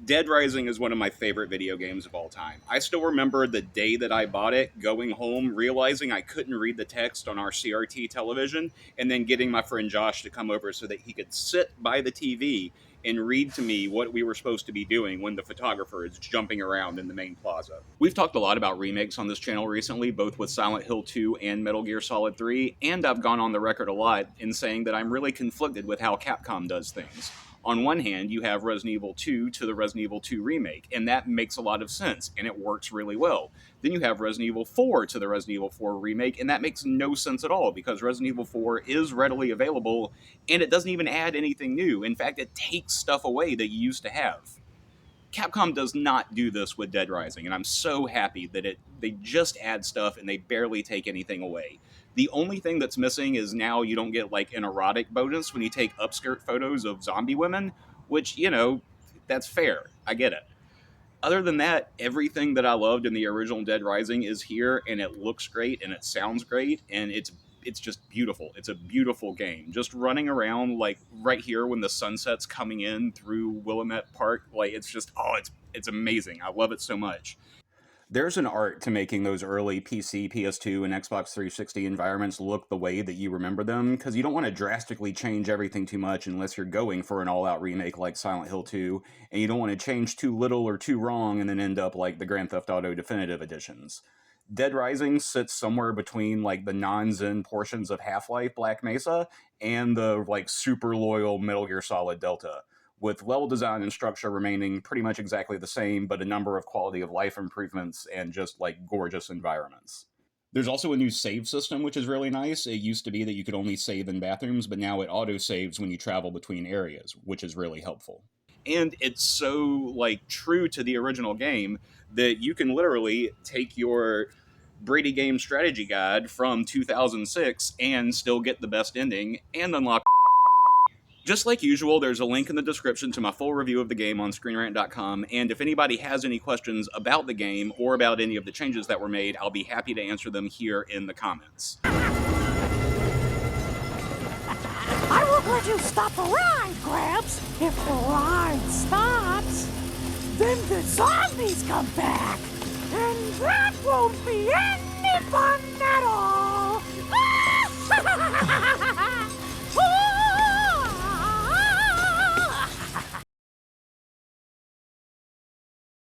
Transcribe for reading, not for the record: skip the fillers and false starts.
Dead Rising is one of my favorite video games of all time. I still remember the day that I bought it, going home, realizing I couldn't read the text on our CRT television, and then getting my friend Josh to come over so that he could sit by the TV and read to me what we were supposed to be doing when the photographer is jumping around in the main plaza. We've talked a lot about remakes on this channel recently, both with Silent Hill 2 and Metal Gear Solid 3, and I've gone on the record a lot in saying that I'm really conflicted with how Capcom does things. On one hand, you have Resident Evil 2 to the Resident Evil 2 remake, and that makes a lot of sense, and it works really well. Then you have Resident Evil 4 to the Resident Evil 4 remake, and that makes no sense at all, because Resident Evil 4 is readily available, and it doesn't even add anything new. In fact, it takes stuff away that you used to have. Capcom does not do this with Dead Rising, and I'm so happy that they just add stuff and they barely take anything away. The only thing that's missing is now you don't get like an erotic bonus when you take upskirt photos of zombie women, which, that's fair. I get it. Other than that, everything that I loved in the original Dead Rising is here, and it looks great, and it sounds great, and it's just beautiful. It's a beautiful game. Just running around, like, right here when the sunset's coming in through Willamette Park, like, it's just, it's amazing. I love it so much. There's an art to making those early PC, PS2, and Xbox 360 environments look the way that you remember them, because you don't want to drastically change everything too much unless you're going for an all-out remake like Silent Hill 2, and you don't want to change too little or too wrong and then end up like the Grand Theft Auto Definitive Editions. Dead Rising sits somewhere between like the non-Zen portions of Half-Life Black Mesa and the like super loyal Metal Gear Solid Delta, with level design and structure remaining pretty much exactly the same, but a number of quality of life improvements and just like gorgeous environments. There's also a new save system, which is really nice. It used to be that you could only save in bathrooms, but now it auto-saves when you travel between areas, which is really helpful. And it's so like true to the original game that you can literally take your Brady Game strategy guide from 2006 and still get the best ending and unlock. Just like usual, there's a link in the description to my full review of the game on ScreenRant.com, and if anybody has any questions about the game or about any of the changes that were made, I'll be happy to answer them here in the comments. I won't let you stop the ride, Gramps! If the ride stops, then the zombies come back! And that won't be any fun at all!